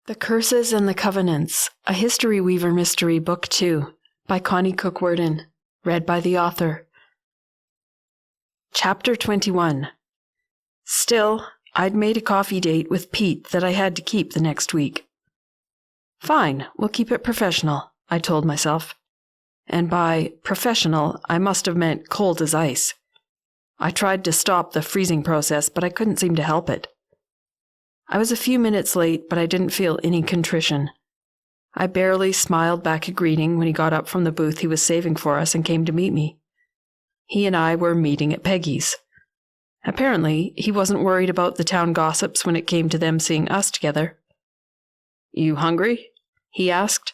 The Curses and the Covenants, a History Weaver Mystery Book 2, by Connie Worden, read by the author. Chapter 21. Still, I'd made a coffee date with Pete that I had to keep the next week. Fine, we'll keep it professional, I told myself. And by professional, I must have meant cold as ice. I tried to stop the freezing process, but I couldn't seem to help it. I was a few minutes late, but I didn't feel any contrition. I barely smiled back a greeting when he got up from the booth he was saving for us and came to meet me. He and I were meeting at Peggy's. Apparently, he wasn't worried about the town gossips when it came to them seeing us together. "You hungry?" he asked.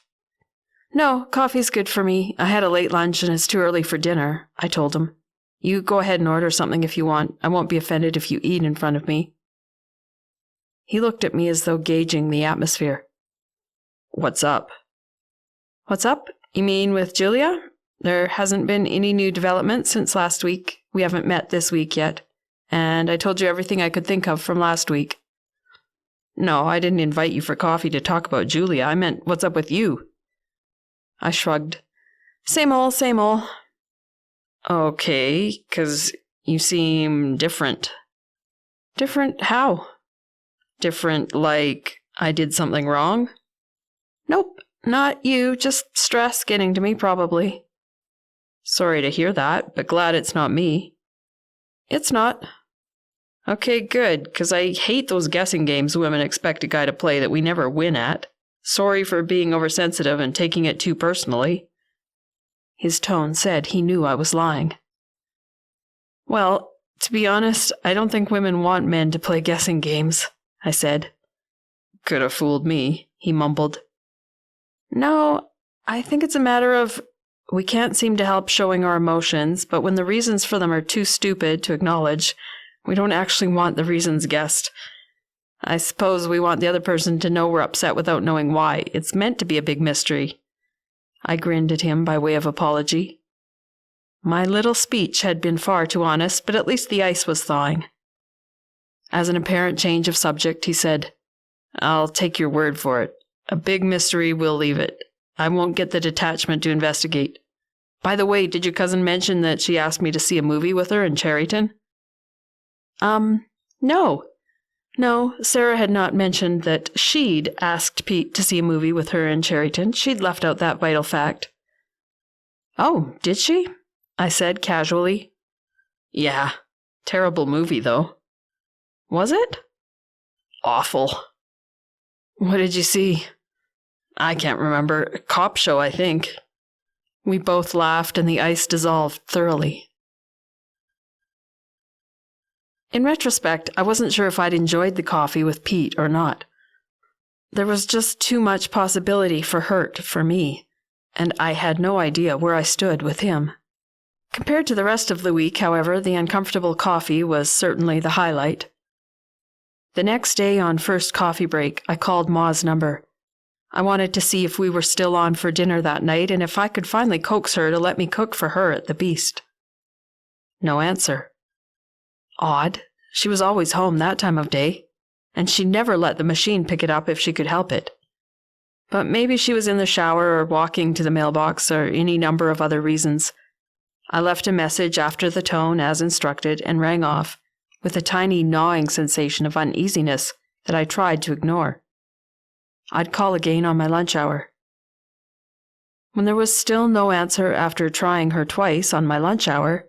"No, coffee's good for me. I had a late lunch and it's too early for dinner," I told him. "You go ahead and order something if you want. I won't be offended if you eat in front of me." He looked at me as though gauging the atmosphere. "What's up?" "What's up? You mean with Julia? There hasn't been any new development since last week. We haven't met this week yet. And I told you everything I could think of from last week." "No, I didn't invite you for coffee to talk about Julia. I meant, what's up with you?" I shrugged. Same old, same old." "Okay, 'cause you seem different." "Different how?" "Different like I did something wrong?" "Nope, not you, just stress getting to me probably." "Sorry to hear that, but glad it's not me." "It's not." "Okay, good, 'cause I hate those guessing games women expect a guy to play that we never win at. Sorry for being oversensitive and taking it too personally." His tone said he knew I was lying. "Well, to be honest, I don't think women want men to play guessing games," I said. "Could have fooled me," he mumbled. "No, I think it's a matter of we can't seem to help showing our emotions, but when the reasons for them are too stupid to acknowledge, we don't actually want the reasons guessed. I suppose we want the other person to know we're upset without knowing why. It's meant to be a big mystery." I grinned at him by way of apology. My little speech had been far too honest, but at least the ice was thawing. As an apparent change of subject, he said, "I'll take your word for it. A big mystery, we'll leave it. I won't get the detachment to investigate. By the way, did your cousin mention that she asked me to see a movie with her in Cherryton?" No. No, Sarah had not mentioned that she'd asked Pete to see a movie with her in Cherryton. She'd left out that vital fact. "Oh, did she?" I said casually. "Yeah. Terrible movie, though." "Was it?" "Awful." "What did you see?" "I can't remember. A cop show, I think." We both laughed and the ice dissolved thoroughly. In retrospect, I wasn't sure if I'd enjoyed the coffee with Pete or not. There was just too much possibility for hurt for me, and I had no idea where I stood with him. Compared to the rest of the week, however, the uncomfortable coffee was certainly the highlight. The next day on first coffee break, I called Ma's number. I wanted to see if we were still on for dinner that night and if I could finally coax her to let me cook for her at the Beast. No answer. Odd. She was always home that time of day, and she'd never let the machine pick it up if she could help it. But maybe she was in the shower or walking to the mailbox or any number of other reasons. I left a message after the tone as instructed and rang off, with a tiny gnawing sensation of uneasiness that I tried to ignore. I'd call again on my lunch hour. When there was still no answer after trying her twice on my lunch hour,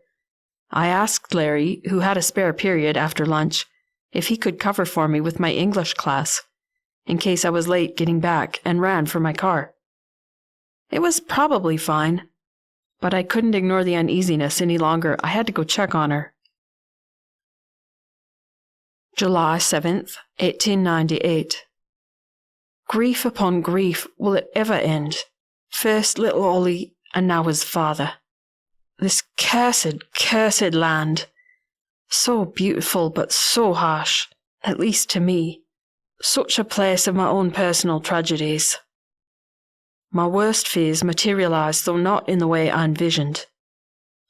I asked Larry, who had a spare period after lunch, if he could cover for me with my English class, in case I was late getting back, and ran for my car. It was probably fine, but I couldn't ignore the uneasiness any longer. I had to go check on her. July 7th, 1898. Grief upon grief, will it ever end? First little Ollie, and now his father. This cursed land. So beautiful, but so harsh, at least to me. Such a place of my own personal tragedies. My worst fears materialized, though not in the way I envisioned.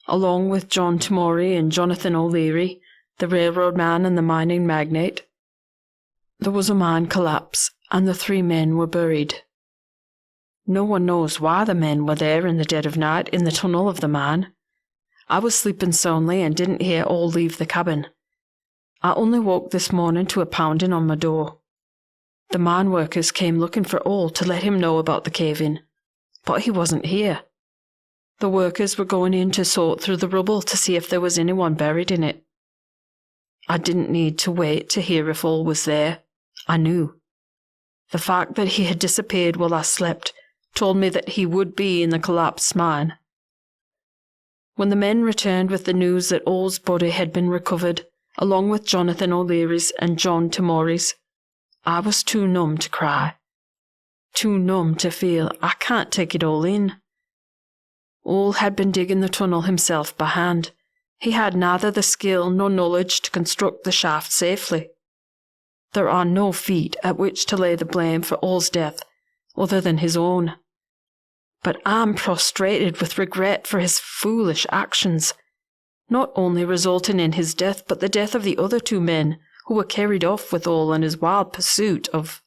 Along with John Tomory and Jonathan O'Leary, the railroad man and the mining magnate, there was a mine collapse, and the 3 men were buried. No one knows why the men were there in the dead of night in the tunnel of the mine. I was sleeping soundly and didn't hear all leave the cabin. I only woke this morning to a pounding on my door. The mine workers came looking for all to let him know about the cave-in, but he wasn't here. The workers were going in to sort through the rubble to see if there was anyone buried in it. I didn't need to wait to hear if all was there. I knew. The fact that he had disappeared while I slept told me that he would be in the collapsed mine. When the men returned with the news that all's body had been recovered, along with Jonathan O'Leary's and John Tamori's, I was too numb to cry. Too numb to feel I can't take it all in. All had been digging the tunnel himself by hand. He had neither the skill nor knowledge to construct the shaft safely. There are no feet at which to lay the blame for all's death other than his own. But I'm prostrated with regret for his foolish actions, not only resulting in his death, but the death of the other 2 men who were carried off with all in his wild pursuit of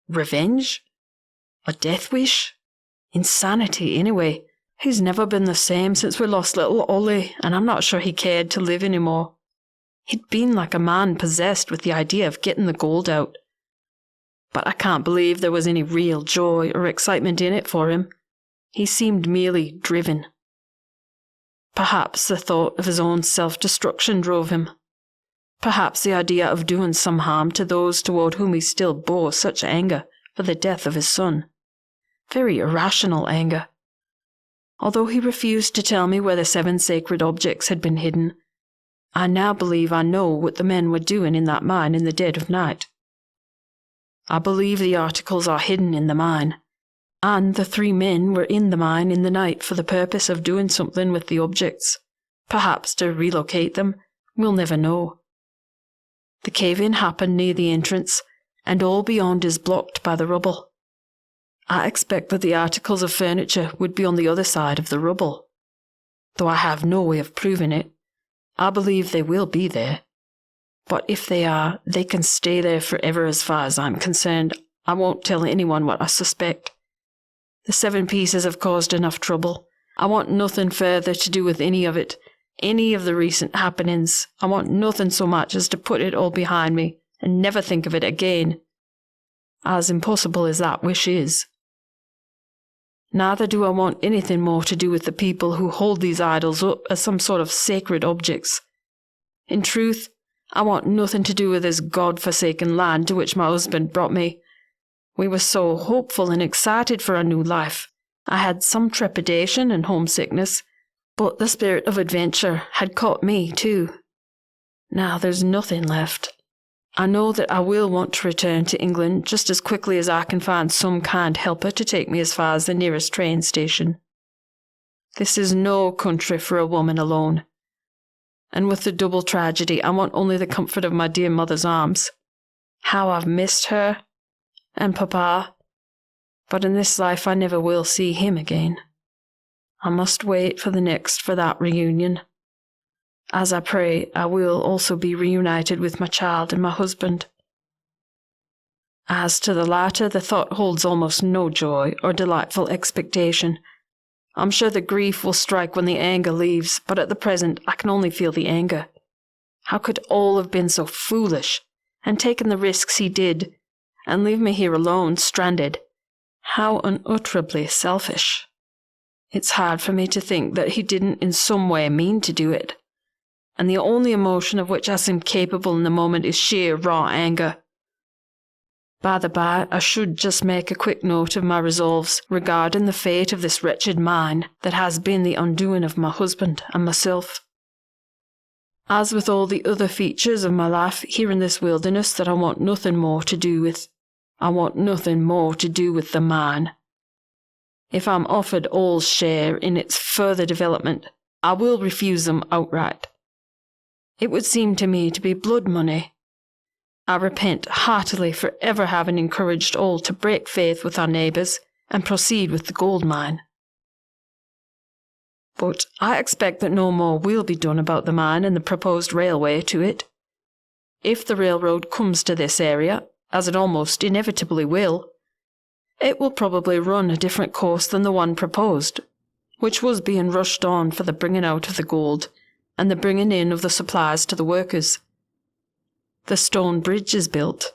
revenge? A death wish? Insanity, anyway. He's never been the same since we lost little Ollie, and I'm not sure he cared to live anymore. He'd been like a man possessed with the idea of getting the gold out. But I can't believe there was any real joy or excitement in it for him. He seemed merely driven. Perhaps the thought of his own self-destruction drove him. Perhaps the idea of doing some harm to those toward whom he still bore such anger for the death of his son. Very irrational anger. Although he refused to tell me where the 7 sacred objects had been hidden, I now believe I know what the men were doing in that mine in the dead of night. I believe the articles are hidden in the mine, and the 3 men were in the mine in the night for the purpose of doing something with the objects, perhaps to relocate them. We'll never know. The cave-in happened near the entrance, and all beyond is blocked by the rubble. I expect that the articles of furniture would be on the other side of the rubble. Though I have no way of proving it, I believe they will be there. But if they are, they can stay there forever as far as I'm concerned. I won't tell anyone what I suspect. The 7 pieces have caused enough trouble. I want nothing further to do with any of it, any of the recent happenings. I want nothing so much as to put it all behind me and never think of it again. As impossible as that wish is. Neither do I want anything more to do with the people who hold these idols up as some sort of sacred objects. In truth, I want nothing to do with this God-forsaken land to which my husband brought me. We were so hopeful and excited for our new life. I had some trepidation and homesickness, but the spirit of adventure had caught me too. Now there's nothing left. I know that I will want to return to England just as quickly as I can find some kind helper to take me as far as the nearest train station. This is no country for a woman alone. And with the double tragedy, I want only the comfort of my dear mother's arms. How I've missed her, and Papa. But in this life I never will see him again. I must wait for the next for that reunion. As I pray, I will also be reunited with my child and my husband. As to the latter, the thought holds almost no joy or delightful expectation. I'm sure the grief will strike when the anger leaves, but at the present I can only feel the anger. How could all have been so foolish, and taken the risks he did, and leave me here alone, stranded? How unutterably selfish. It's hard for me to think that he didn't in some way mean to do it. And the only emotion of which I seem capable in the moment is sheer raw anger. By the by, I should just make a quick note of my resolves regarding the fate of this wretched mine that has been the undoing of my husband and myself. As with all the other features of my life here in this wilderness that I want nothing more to do with, I want nothing more to do with the mine. If I'm offered all's share in its further development, I will refuse them outright. It would seem to me to be blood money. I repent heartily for ever having encouraged all to break faith with our neighbours and proceed with the gold mine. But I expect that no more will be done about the mine and the proposed railway to it. If the railroad comes to this area, as it almost inevitably will, it will probably run a different course than the one proposed, which was being rushed on for the bringing out of the gold and the bringing in of the supplies to the workers. The stone bridge is built,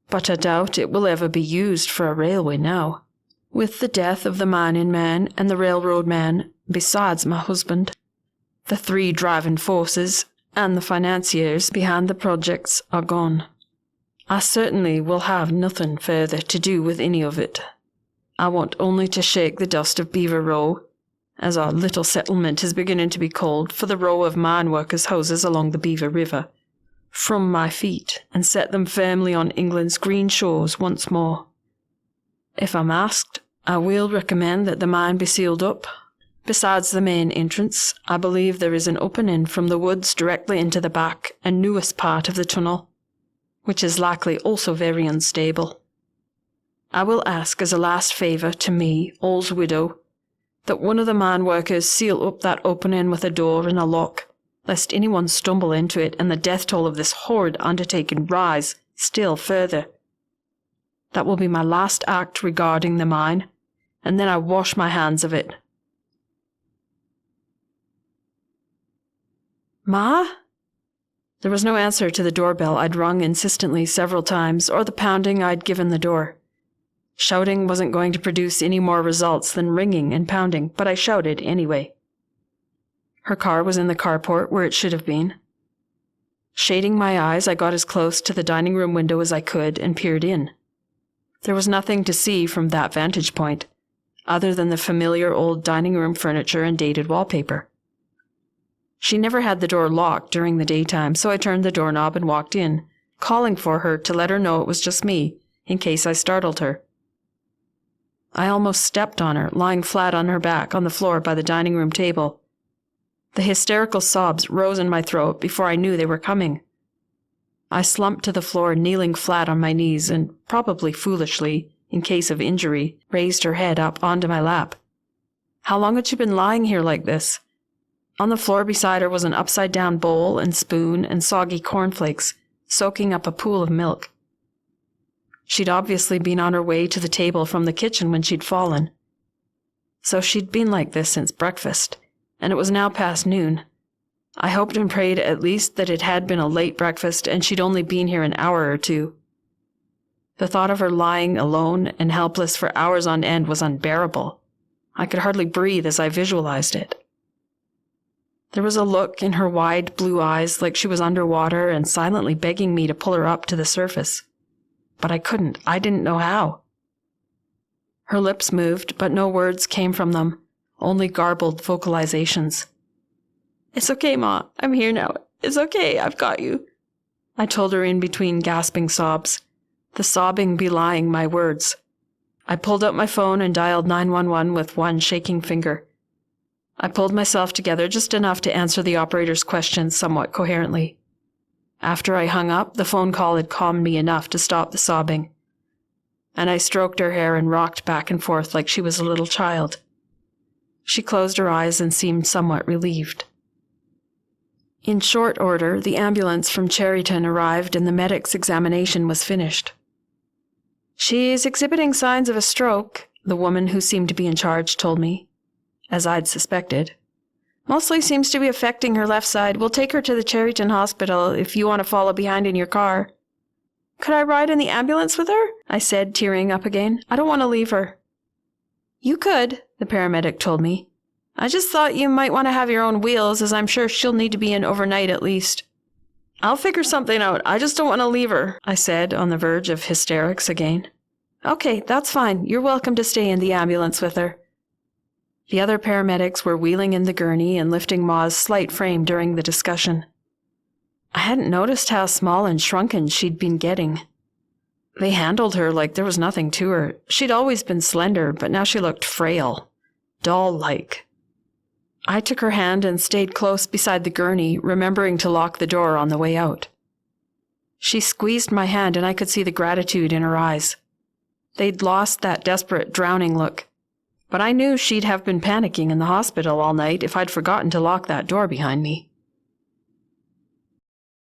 but I doubt it will ever be used for a railway now, with the death of the mining man and the railroad man, besides my husband. The three driving forces and the financiers behind the projects are gone. I certainly will have nothing further to do with any of it. I want only to shake the dust of Beaver Row, as our little settlement is beginning to be called, for the row of mine workers' houses along the Beaver River, from my feet, and set them firmly on England's green shores once more. If I'm asked, I will recommend that the mine be sealed up. Besides the main entrance, I believe there is an opening from the woods directly into the back and newest part of the tunnel, which is likely also very unstable. I will ask as a last favour to me, All's widow, that one of the mine workers seal up that opening with a door and a lock, lest anyone stumble into it and the death toll of this horrid undertaking rise still further. That will be my last act regarding the mine, and then I wash my hands of it. Ma? There was no answer to the doorbell I'd rung insistently several times, or the pounding I'd given the door. Shouting wasn't going to produce any more results than ringing and pounding, but I shouted anyway. Her car was in the carport where it should have been. Shading my eyes, I got as close to the dining room window as I could and peered in. There was nothing to see from that vantage point, other than the familiar old dining room furniture and dated wallpaper. She never had the door locked during the daytime, so I turned the doorknob and walked in, calling for her to let her know it was just me, in case I startled her. I almost stepped on her, lying flat on her back on the floor by the dining room table. The hysterical sobs rose in my throat before I knew they were coming. I slumped to the floor, kneeling flat on my knees, and probably foolishly, in case of injury, raised her head up onto my lap. How long had she been lying here like this? On the floor beside her was an upside-down bowl and spoon and soggy cornflakes, soaking up a pool of milk. She'd obviously been on her way to the table from the kitchen when she'd fallen. So she'd been like this since breakfast, and it was now past noon. I hoped and prayed at least that it had been a late breakfast and she'd only been here an hour or two. The thought of her lying alone and helpless for hours on end was unbearable. I could hardly breathe as I visualized it. There was a look in her wide blue eyes like she was underwater and silently begging me to pull her up to the surface. But I couldn't. I didn't know how. Her lips moved, but no words came from them, only garbled vocalizations. "It's okay, Ma. I'm here now. It's okay. I've got you," I told her in between gasping sobs, the sobbing belying my words. I pulled out my phone and dialed 911 with one shaking finger. I pulled myself together just enough to answer the operator's questions somewhat coherently. After I hung up, the phone call had calmed me enough to stop the sobbing, and I stroked her hair and rocked back and forth like she was a little child. She closed her eyes and seemed somewhat relieved. In short order, the ambulance from Cherryton arrived and the medic's examination was finished. "She's exhibiting signs of a stroke," the woman who seemed to be in charge told me, as I'd suspected. "Mostly seems to be affecting her left side. We'll take her to the Cherryton Hospital if you want to follow behind in your car." "Could I ride in the ambulance with her?" I said, tearing up again. "I don't want to leave her." "You could," the paramedic told me. "I just thought you might want to have your own wheels, as I'm sure she'll need to be in overnight at least." "I'll figure something out. I just don't want to leave her," I said, on the verge of hysterics again. "Okay, that's fine. You're welcome to stay in the ambulance with her." The other paramedics were wheeling in the gurney and lifting Ma's slight frame during the discussion. I hadn't noticed how small and shrunken she'd been getting. They handled her like there was nothing to her. She'd always been slender, but now she looked frail, doll-like. I took her hand and stayed close beside the gurney, remembering to lock the door on the way out. She squeezed my hand and I could see the gratitude in her eyes. They'd lost that desperate, drowning look. But I knew she'd have been panicking in the hospital all night if I'd forgotten to lock that door behind me.